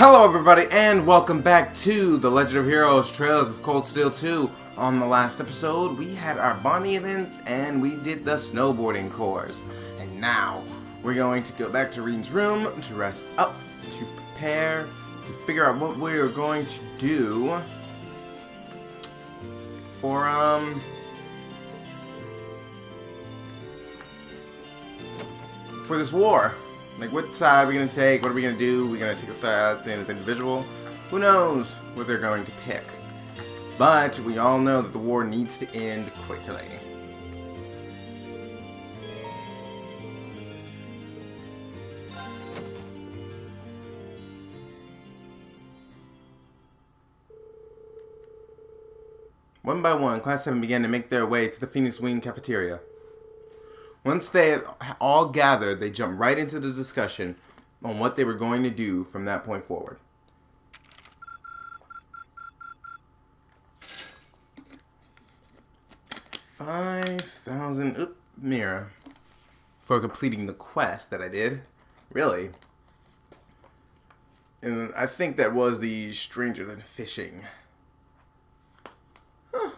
Hello everybody and welcome back to The Legend of Heroes Trails of Cold Steel 2. On the last episode we had our bonding events and we did the snowboarding course. And now we're going to go back to Reen's room to rest up, to prepare, to figure out what we're going to do for this war. Like, what side are we going to take? What are we going to do? We're going to take a side saying it's individual. Who knows what they're going to pick. But we all know that the war needs to end quickly. One by one, Class 7 began to make their way to the Phoenix Wing cafeteria. Once they had all gathered, they jumped right into the discussion on what they were going to do from that point forward. 5,000 Mira for completing the quest that I did. Really? And I think that was the Stranger Than Fishing. Huh.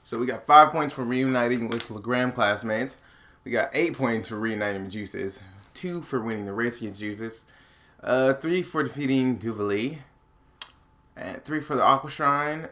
So we got 5 points for reuniting with Legram classmates. We got 8 points for reuniting with Juices, 2 for winning the race against Juices, 3 for defeating Duvali, and 3 for the Aqua Shrine,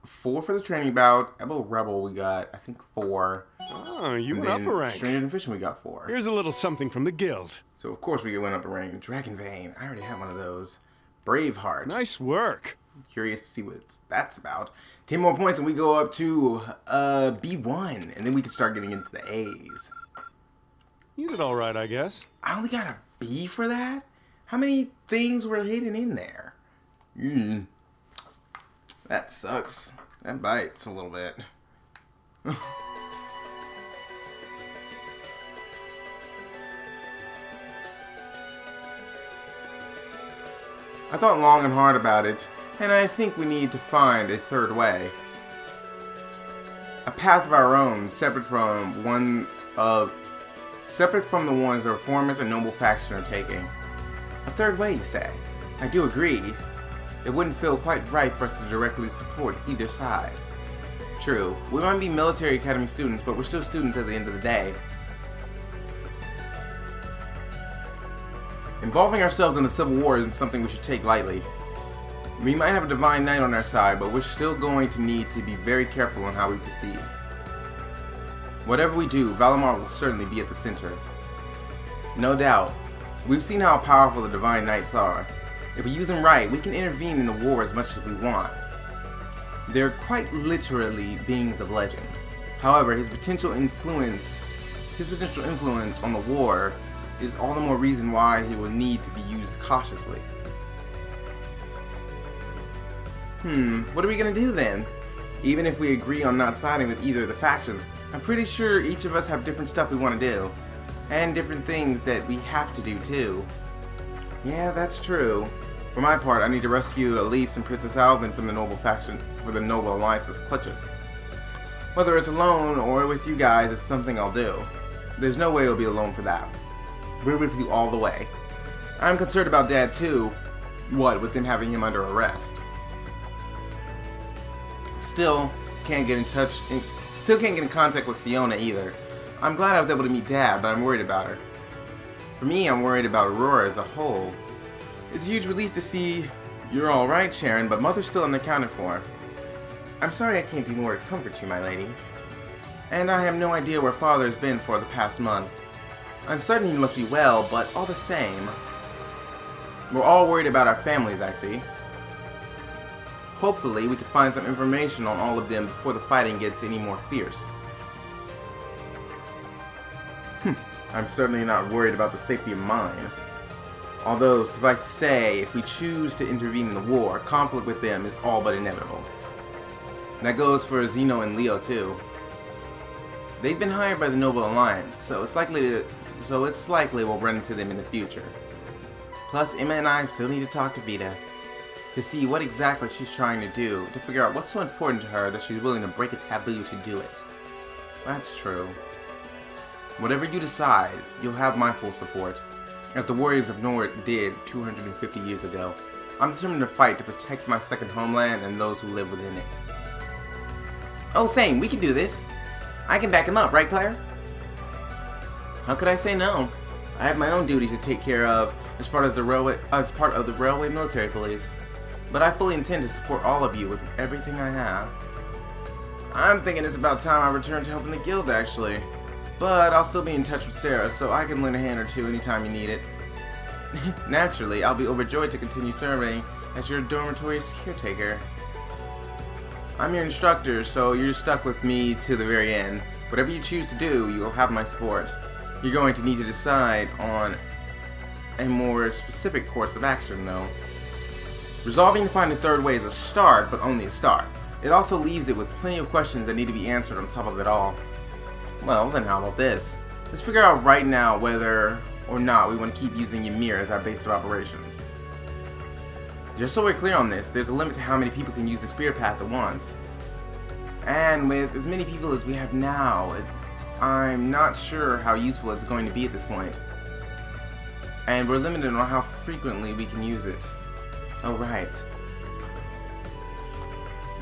4 for the training bout. About Rebel we got, I think, 4. Oh, you went up a rank. Stranger Than Fishing we got 4. Here's a little something from the guild. So of course we went up a rank. Dragon Vein, I already have one of those. Braveheart. Nice work. Curious to see what that's about. 10 more points and we go up to B1, and then we can start getting into the A's. You did all right, I guess. I only got a B for that? How many things were hidden in there? That sucks. That bites a little bit. I thought long and hard about it, and I think we need to find a third way. A path of our own, separate from the ones the reformers and noble faction are taking. A third way, you say? I do agree. It wouldn't feel quite right for us to directly support either side. True, we might be military academy students, but we're still students at the end of the day. Involving ourselves in the Civil War isn't something we should take lightly. We might have a Divine Knight on our side, but we're still going to need to be very careful on how we proceed. Whatever we do, Valimar will certainly be at the center. No doubt. We've seen how powerful the Divine Knights are. If we use them right, we can intervene in the war as much as we want. They're quite literally beings of legend. However, his potential influence on the war is all the more reason why he will need to be used cautiously. What are we gonna do then? Even if we agree on not siding with either of the factions, I'm pretty sure each of us have different stuff we want to do. And different things that we have to do too. Yeah, that's true. For my part, I need to rescue Elise and Princess Alvin from the noble faction, for the Noble Alliance's clutches. Whether it's alone or with you guys, it's something I'll do. There's no way I'll be alone for that. We're with you all the way. I'm concerned about Dad too. What with them having him under arrest. Still can't get in contact with Fiona either. I'm glad I was able to meet Dad, but I'm worried about her. For me, I'm worried about Aurora as a whole. It's a huge relief to see you're alright, Sharon, but Mother's still unaccounted for. I'm sorry I can't do more to comfort you, my lady. And I have no idea where Father has been for the past month. I'm certain he must be well, but all the same. We're all worried about our families, I see. Hopefully, we can find some information on all of them before the fighting gets any more fierce. I'm certainly not worried about the safety of mine. Although, suffice to say, if we choose to intervene in the war, conflict with them is all but inevitable. That goes for Zeno and Leo too. They've been hired by the Noble Alliance, so it's likely we'll run into them in the future. Plus, Emma and I still need to talk to Vita to see what exactly she's trying to do, to figure out what's so important to her that she's willing to break a taboo to do it. That's true. Whatever you decide, you'll have my full support. as the warriors of Nord did 250 years ago. I'm determined to fight to protect my second homeland and those who live within it. Oh, same, we can do this. I can back him up, right, Claire? How could I say no? I have my own duties to take care of as part of the railway military police, but I fully intend to support all of you with everything I have. I'm thinking it's about time I return to helping the guild, actually, but I'll still be in touch with Sarah, so I can lend a hand or two anytime you need it. Naturally, I'll be overjoyed to continue serving as your dormitory's caretaker. I'm your instructor, so you're stuck with me to the very end. Whatever you choose to do, you'll have my support. You're going to need to decide on a more specific course of action, though. Resolving to find a third way is a start, but only a start. It also leaves it with plenty of questions that need to be answered on top of it all. Well, then how about this? Let's figure out right now whether or not we want to keep using Ymir as our base of operations. Just so we're clear on this, there's a limit to how many people can use the Spirit Path at once. And with as many people as we have now, I'm not sure how useful it's going to be at this point. And we're limited on how frequently we can use it. Oh, right.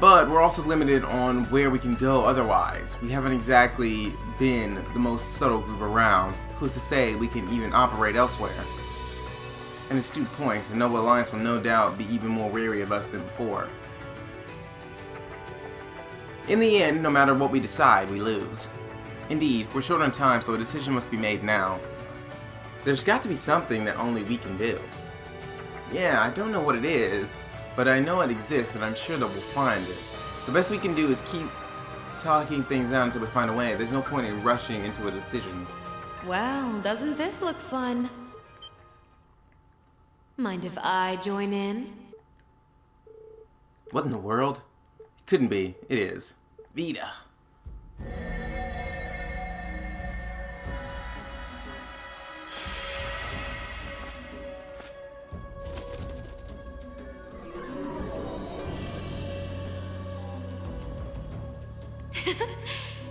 But we're also limited on where we can go otherwise. We haven't exactly been the most subtle group around. Who's to say we can even operate elsewhere? An astute point, the Noble Alliance will no doubt be even more wary of us than before. In the end, no matter what we decide, we lose. Indeed, we're short on time, so a decision must be made now. There's got to be something that only we can do. Yeah, I don't know what it is, but I know it exists and I'm sure that we'll find it. The best we can do is keep talking things out until we find a way. There's no point in rushing into a decision. Well, doesn't this look fun? Mind if I join in? What in the world? Couldn't be. It is. Vita.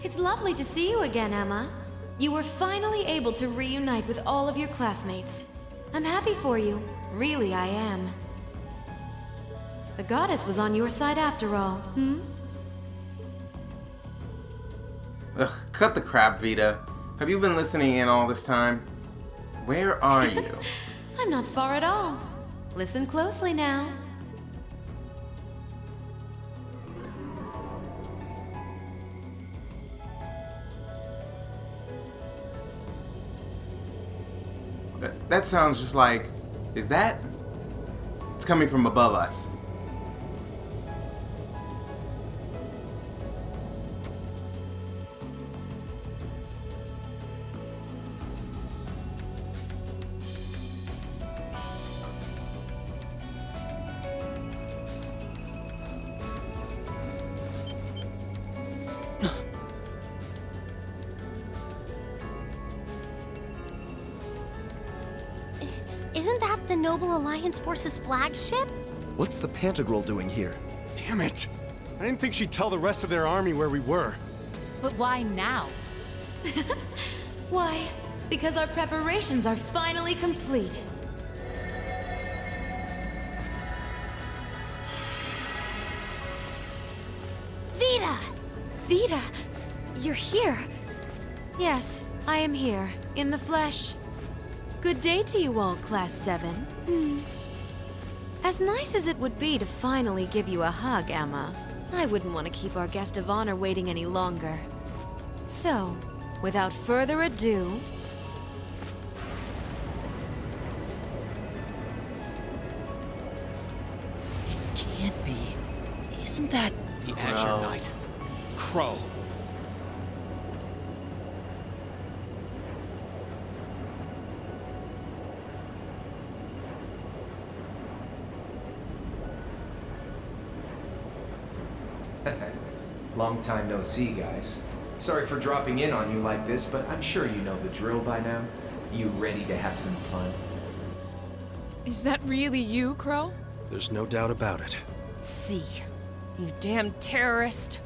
It's lovely to see you again, Emma. You were finally able to reunite with all of your classmates. I'm happy for you. Really, I am. The goddess was on your side after all, Ugh, cut the crap, Vita. Have you been listening in all this time? Where are you? I'm not far at all. Listen closely now. That sounds just like... Is that? It's coming from above us. Isn't that the Noble Alliance Force's flagship? What's the Pantagruel doing here? Damn it! I didn't think she'd tell the rest of their army where we were. But why now? Why? Because our preparations are finally complete. Vita! Vita! You're here. Yes, I am here, in the flesh. Good day to you all, Class 7. As nice as it would be to finally give you a hug, Emma, I wouldn't want to keep our guest of honor waiting any longer. So, without further ado... It can't be. Isn't that The Azure Knight. Crow. Long time no see, guys. Sorry for dropping in on you like this, but I'm sure you know the drill by now. You ready to have some fun? Is that really you, Crow? There's no doubt about it. See. You damn terrorist.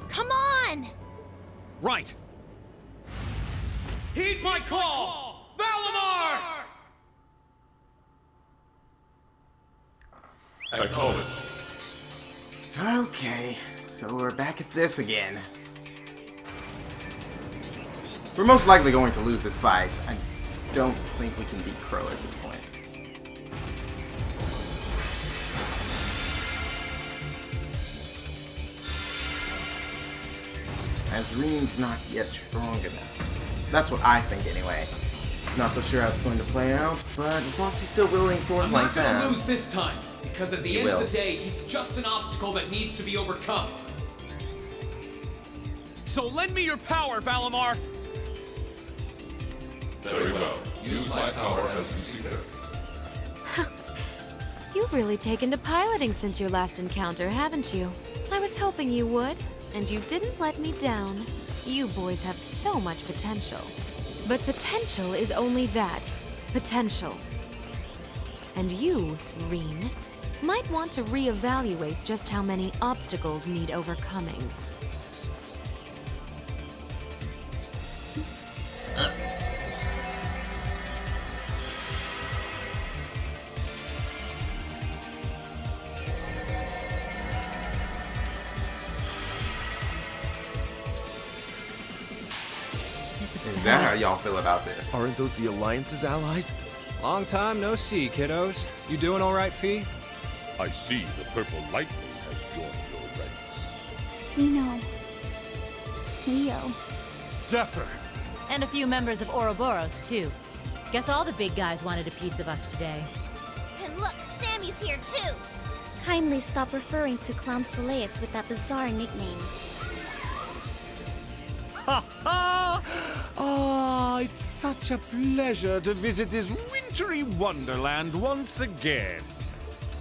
Come on! Right! Heed my call! Acknowledged. Okay, so we're back at this again. We're most likely going to lose this fight. I don't think we can beat Crow at this point. As Reen's not yet strong enough. That's what I think anyway. Not so sure how it's going to play out, but as long as he's still wielding swords I'm like not gonna that. lose this time, because at the You end will. of the day, he's just an obstacle that needs to be overcome. So lend me your power, Valimar! Very well. Use my power as you see fit. You've really taken to piloting since your last encounter, haven't you? I was hoping you would, and you didn't let me down. You boys have so much potential. But potential is only that. Potential. And you, Reen, might want to reevaluate just how many obstacles need overcoming. This Is that how y'all feel about this? Aren't those the Alliance's allies? Long time no see, kiddos. You doing all right, Fee? I see the purple lightning has joined your ranks. Xeno. Leo. Zephyr! And a few members of Ouroboros, too. Guess all the big guys wanted a piece of us today. And look, Sammy's here too! Kindly stop referring to Clown Soleus with that bizarre nickname. Ah, it's such a pleasure to visit this wintry wonderland once again.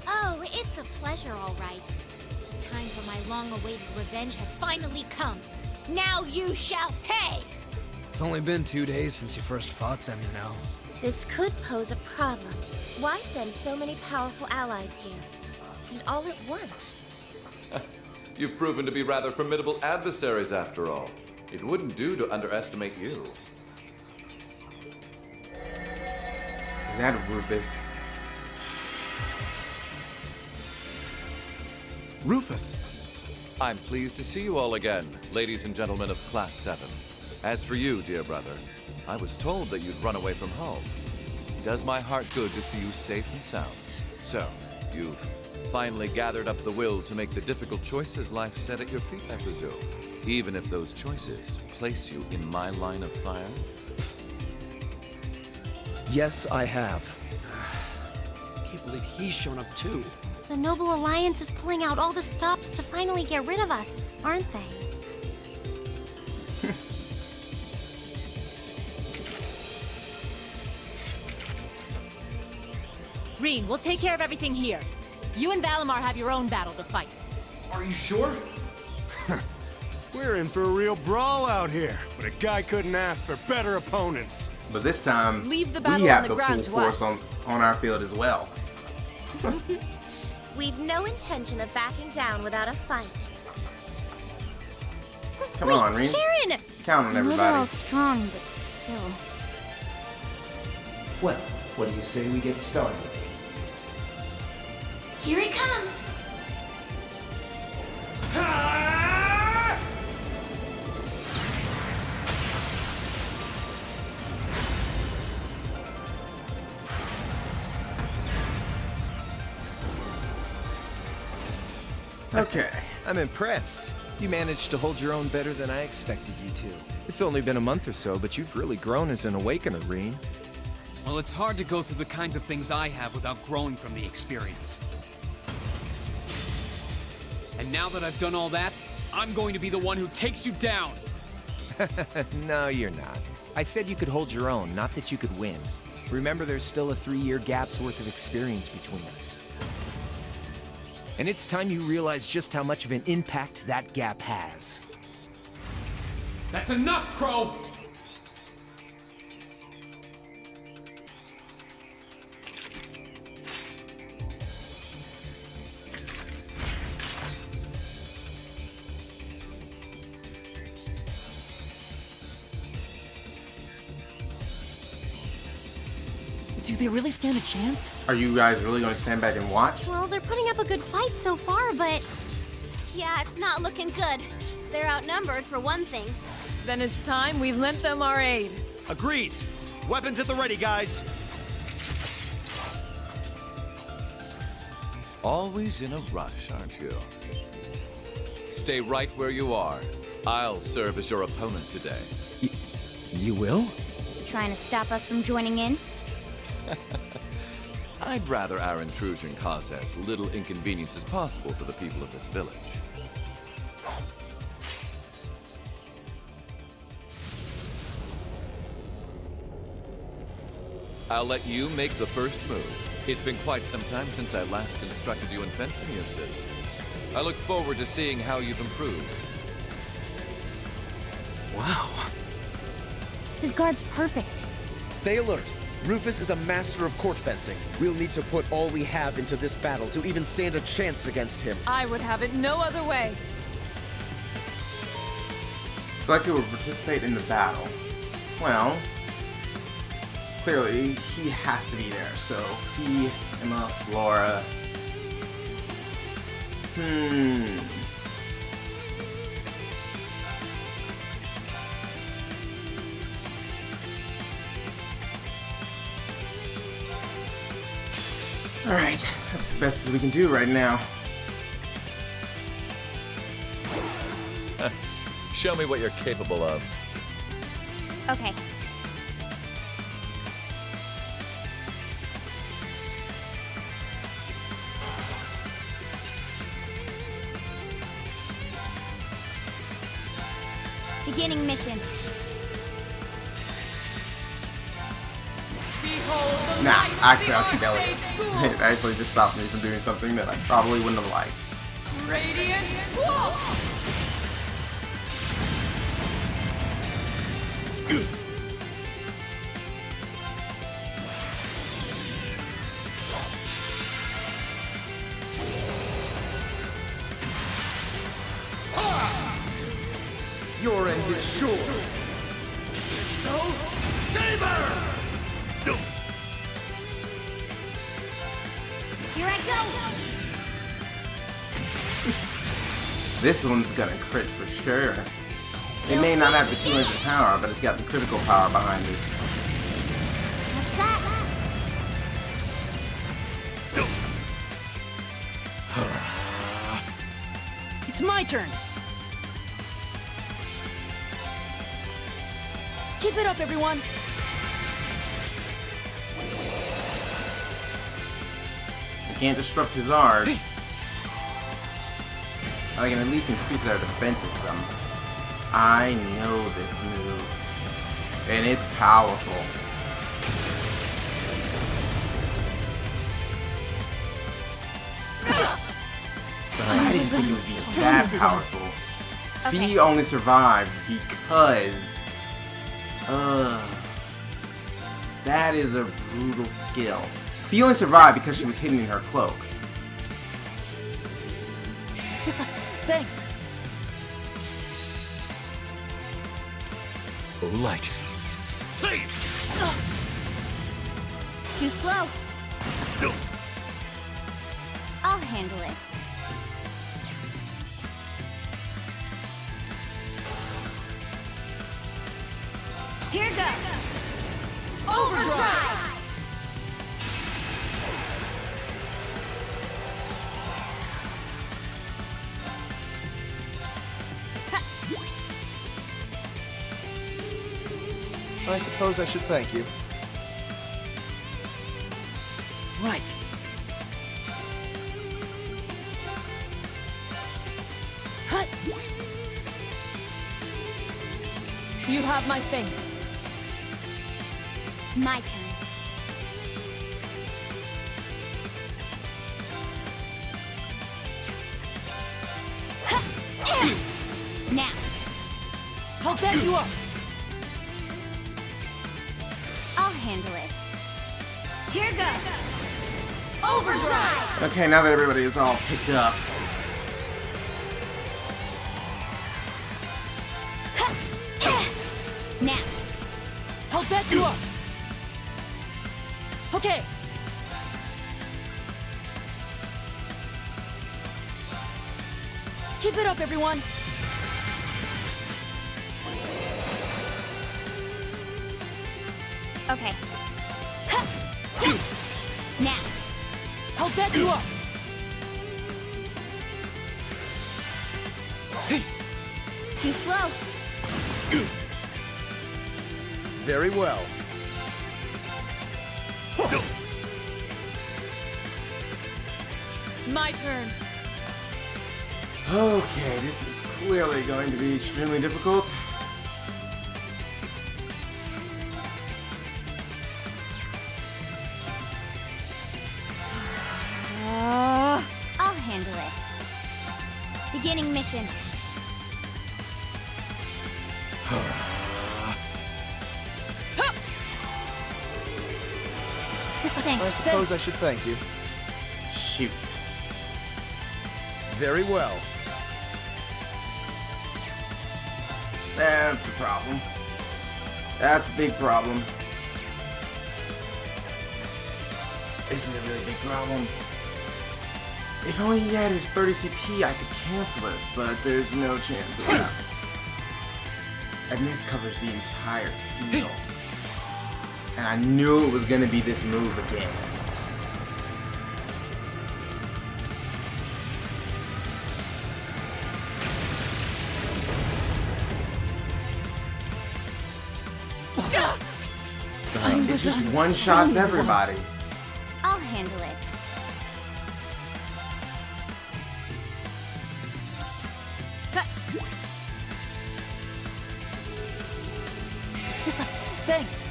Oh, it's a pleasure, all right. The time for my long-awaited revenge has finally come. Now you shall pay! It's only been 2 days since you first fought them, you know. This could pose a problem. Why send so many powerful allies here? And all at once? You've proven to be rather formidable adversaries after all. It wouldn't do to underestimate you. Is that Rufus? Rufus! I'm pleased to see you all again, ladies and gentlemen of Class 7. As for you, dear brother, I was told that you'd run away from home. It does my heart good to see you safe and sound. So, you've finally gathered up the will to make the difficult choices life set at your feet, I presume. Even if those choices place you in my line of fire? Yes, I have. Can't believe he's shown up too. The Noble Alliance is pulling out all the stops to finally get rid of us, aren't they? Reen, we'll take care of everything here. You and Valimar have your own battle to fight. Are you sure? We're in for a real brawl out here, but a guy couldn't ask for better opponents. But this time, Leave the we battle have on the the full ground to force us. on our field as well. We've no intention of backing down without a fight. Come on, Reen. Sharon! Count on everybody. strong, but still. Well, what do you say we get started? Here he comes! Okay. I'm impressed. You managed to hold your own better than I expected you to. It's only been a month or so, but you've really grown as an Awakener, Reen. Well, it's hard to go through the kinds of things I have without growing from the experience. And now that I've done all that, I'm going to be the one who takes you down. No, you're not. I said you could hold your own, not that you could win. Remember, there's still a 3-year gap's worth of experience between us. And it's time you realize just how much of an impact that gap has. That's enough, Crow! Do they really stand a chance? Are you guys really going to stand back and watch? Well, they're putting up a good fight so far, but... Yeah, it's not looking good. They're outnumbered, for one thing. Then it's time we lent them our aid. Agreed. Weapons at the ready, guys. Always in a rush, aren't you? Stay right where you are. I'll serve as your opponent today. You will? Trying to stop us from joining in? I'd rather our intrusion cause as little inconvenience as possible for the people of this village. I'll let you make the first move. It's been quite some time since I last instructed you in fencing, Eustace. I look forward to seeing how you've improved. Wow. His guard's perfect. Stay alert. Rufus is a master of court fencing. We'll need to put all we have into this battle to even stand a chance against him. I would have it no other way. Selected will participate in the battle. Well, clearly he has to be there. So, Fee, Emma, Laura. Alright, that's the best as we can do right now. Show me what you're capable of. Okay. Beginning mission. Nah, actually I'll keep elevates. It actually just stopped me from doing something that I probably wouldn't have liked. Radiant Wolf! Your end is sure. Saber! Here I go! This one's gonna crit for sure. It may not have the 200 power, but it's got the critical power behind it. What's that? It's my turn. Keep it up, everyone. You can't disrupt his Zard. I can at least increase our defenses some. I know this move. And it's powerful. I didn't think it would be that powerful. Fee only survived because... that is a brutal skill. Fee only survived because she was hidden in her cloak. Thanks. Oh, light. Too slow. I'll handle it. Here goes. Overdrive! I suppose I should thank you. Right. Hut. You have my things. My turn. Now. I'll back you up. I'll handle it. Here goes. Overdrive! Okay, now that everybody is all picked up. Now. I'll back you up. Okay. Keep it up, everyone. Okay. Now. I'll back you up. Too slow. Very well. My turn. Okay, this is clearly going to be extremely difficult. I'll handle it. Beginning mission. Thanks. I suppose I should thank you. Shoot. Very well. That's a problem. That's a big problem. This is a really big problem. If only he had his 30 CP, I could cancel this, but there's no chance of that. And this covers the entire field. And I knew it was going to be this move again. It just one-shots everybody. I'll handle it. Thanks.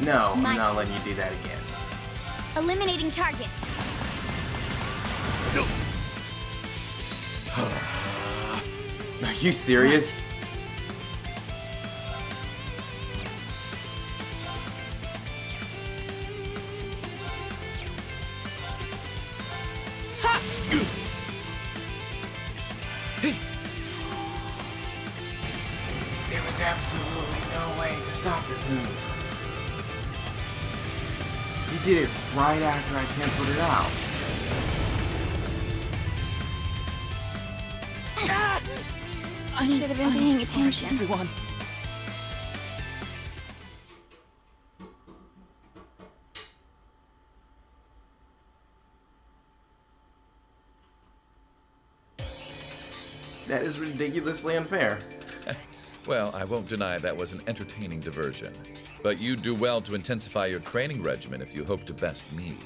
No, I'm My not turn. letting you do that again. Eliminating targets. Are you serious? There was absolutely no way to stop this move. He did it right after I canceled it out. I should have been paying attention. Everyone. That is ridiculously unfair. Well, I won't deny that was an entertaining diversion. But you'd do well to intensify your training regimen if you hope to best me.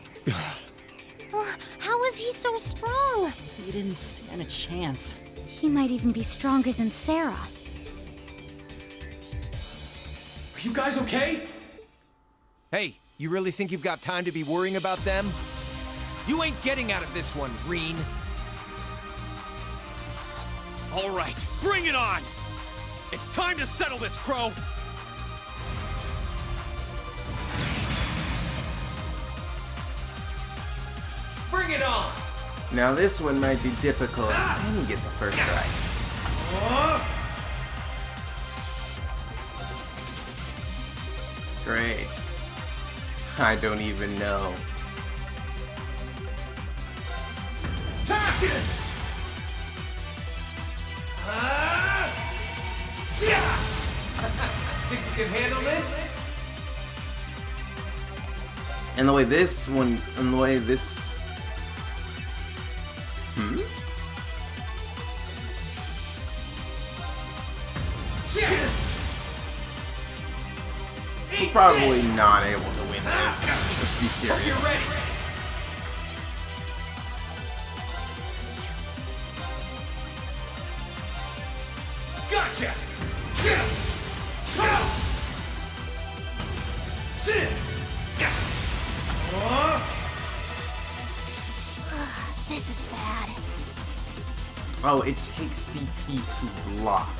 How is he so strong? You didn't stand a chance. He might even be stronger than Sarah. Are you guys okay? Hey, you really think you've got time to be worrying about them? You ain't getting out of this one, Green. All right, bring it on! It's time to settle this, Crow! Bring it on! Now this one might be difficult, and he gets a first strike. Great. I don't even know. Taxi! Think you can handle this? And the way this one, and the way this... We're probably not able to win this. Let's be serious. You're ready. Gotcha! This is bad. Oh, it takes CP to block.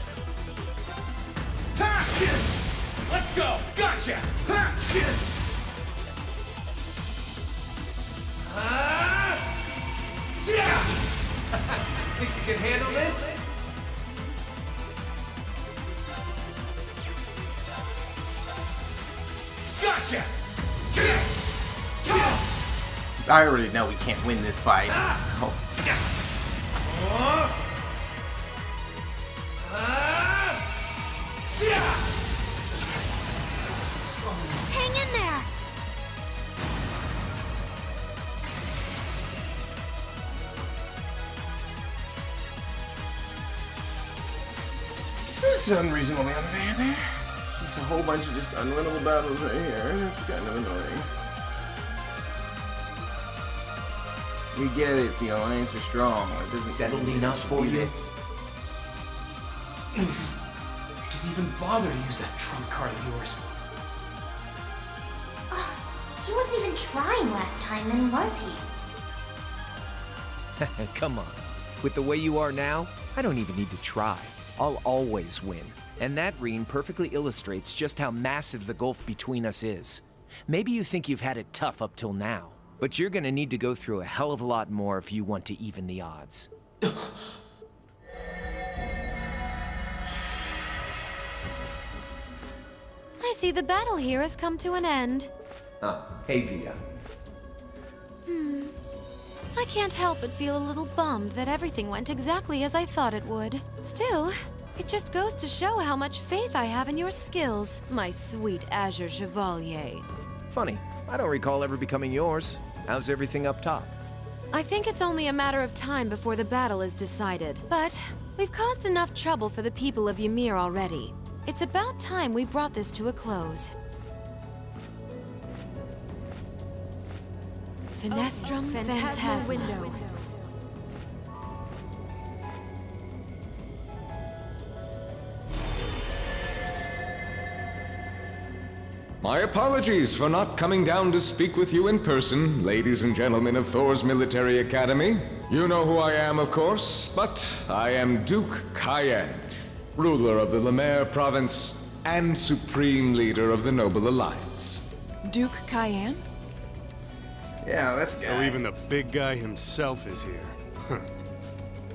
Let's go! Gotcha! Think you can handle this? I already know we can't win this fight, so... Hang in there! It's unreasonably unfair there. There's a whole bunch of just unwinnable battles right here. That's kind of annoying. We get it, the Alliance is strong. It doesn't Settled enough for you? this. Didn't even bother to use that trump card of yours. He wasn't even trying last time, then was he? Come on. With the way you are now, I don't even need to try. I'll always win. And that Reen perfectly illustrates just how massive the gulf between us is. Maybe you think you've had it tough up till now, but you're gonna need to go through a hell of a lot more if you want to even the odds. I see the battle here has come to an end. Hey, Via. I can't help but feel a little bummed that everything went exactly as I thought it would. Still, it just goes to show how much faith I have in your skills, my sweet Azure Chevalier. Funny, I don't recall ever becoming yours. How's everything up top? I think it's only a matter of time before the battle is decided. But we've caused enough trouble for the people of Ymir already. It's about time we brought this to a close. Finestrum Phantasma. Window. My apologies for not coming down to speak with you in person, ladies and gentlemen of Thor's Military Academy. You know who I am, of course, but I am Duke Cayenne, ruler of the Lemaire province and supreme leader of the Noble Alliance. Duke Cayenne? Yeah, that's So even the big guy himself is here.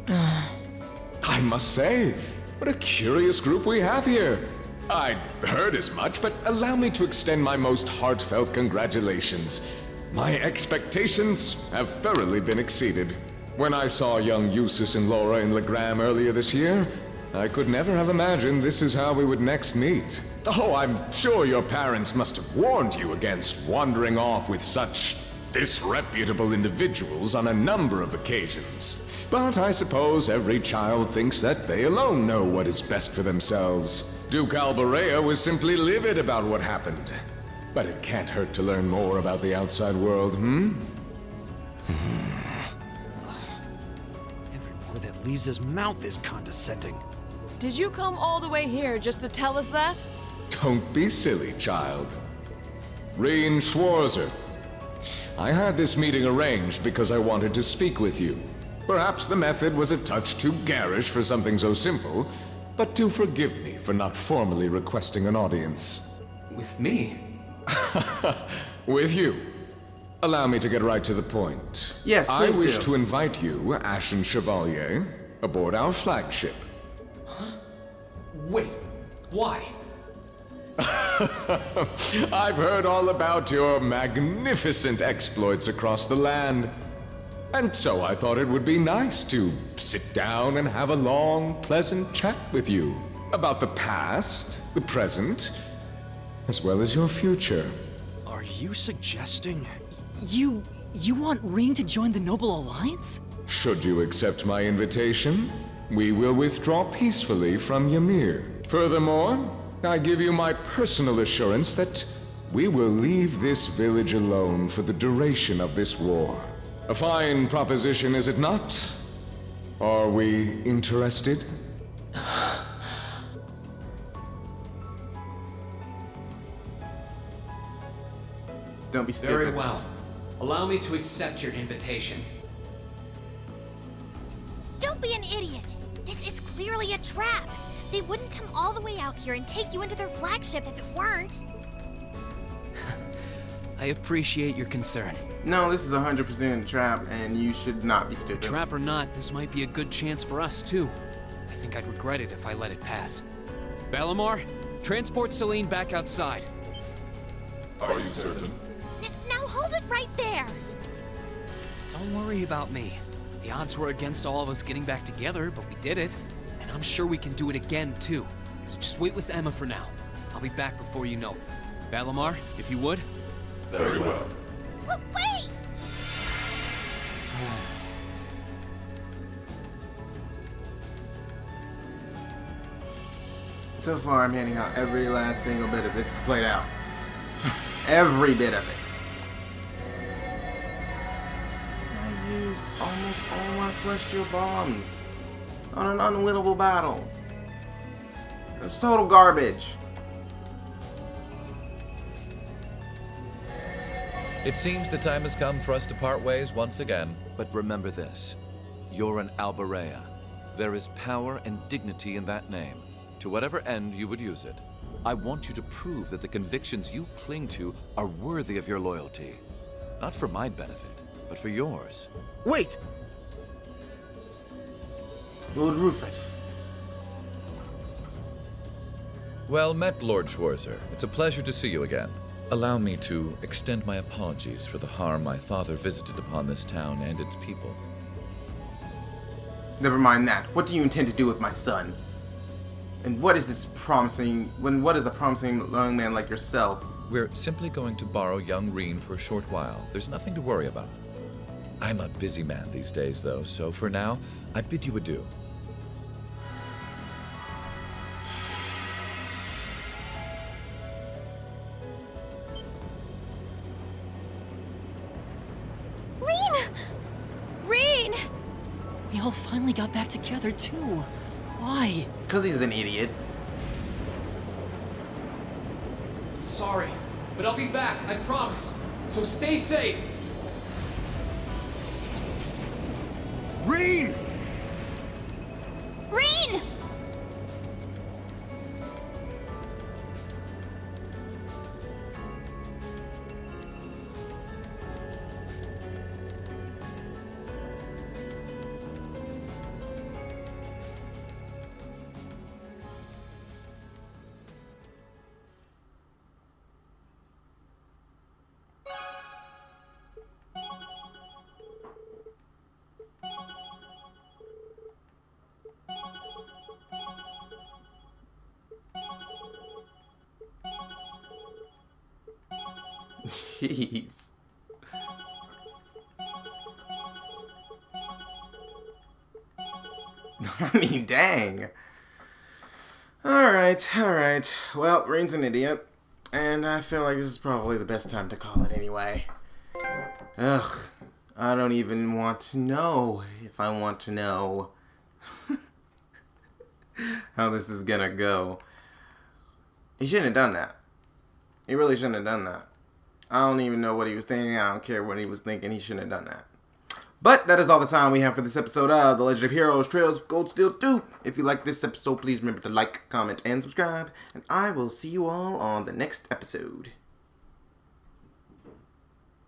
I must say, what a curious group we have here. I'd heard as much, but allow me to extend my most heartfelt congratulations. My expectations have thoroughly been exceeded. When I saw young Eustace and Laura in Legram earlier this year, I could never have imagined this is how we would next meet. Oh, I'm sure your parents must have warned you against wandering off with such disreputable individuals on a number of occasions. But I suppose every child thinks that they alone know what is best for themselves. Duke Alborea was simply livid about what happened. But it can't hurt to learn more about the outside world, Every word that leaves his mouth is condescending. Did you come all the way here just to tell us that? Don't be silly, child. Reen Schwarzer. I had this meeting arranged because I wanted to speak with you. Perhaps the method was a touch too garish for something so simple, but do forgive me for not formally requesting an audience. With me? With you. Allow me to get right to the point. Yes, I please wish do. to invite you, Ashen Chevalier, aboard our flagship. Wait, why? I've heard all about your magnificent exploits across the land. And so I thought it would be nice to sit down and have a long, pleasant chat with you about the past, the present, as well as your future. Are you suggesting... You want Reen to join the Noble Alliance? Should you accept my invitation, we will withdraw peacefully from Ymir. Furthermore, I give you my personal assurance that we will leave this village alone for the duration of this war. A fine proposition, is it not? Are we interested? Don't be stupid. Very well. Allow me to accept your invitation. Don't be an idiot! This is clearly a trap! They wouldn't come all the way out here and take you into their flagship if it weren't. I appreciate your concern. No, this is 100% a trap, and you should not be stupid. Trap or not, this might be a good chance for us, too. I think I'd regret it if I let it pass. Valimar, transport Celine back outside. Are you certain? Now hold it right there! Don't worry about me. The odds were against all of us getting back together, but we did it. And I'm sure we can do it again, too. So just wait with Emma for now. I'll be back before you know it. Valimar, if you would. Very well. Wait! So far, I'm handing out every last single bit of this is played out. Every bit of it. I used almost all my celestial bombs on an unwinnable battle. It's total garbage. It seems the time has come for us to part ways once again. But remember this. You're an Alberea. There is power and dignity in that name. To whatever end you would use it. I want you to prove that the convictions you cling to are worthy of your loyalty. Not for my benefit, but for yours. Wait! Lord Rufus. Well met, Lord Schwarzer. It's a pleasure to see you again. Allow me to extend my apologies for the harm my father visited upon this town and its people. Never mind that. What do you intend to do with my son? And what is this promising, what is a promising young man like yourself? We're simply going to borrow young Reen for a short while. There's nothing to worry about. I'm a busy man these days, though, so for now, I bid you adieu. Reen! We all finally got back together, too. Why? Because he's an idiot. I'm sorry, but I'll be back, I promise. So stay safe. Reen! Reen! Jeez. I mean, dang. Alright. Well, Reen's an idiot. And I feel like this is probably the best time to call it anyway. Ugh. I don't even want to know if I want to know how this is gonna go. He shouldn't have done that. He really shouldn't have done that. I don't even know what he was thinking. I don't care what he was thinking. He shouldn't have done that. But that is all the time we have for this episode of The Legend of Heroes Trails of Cold Steel 2. If you like this episode, please remember to like, comment, and subscribe. And I will see you all on the next episode.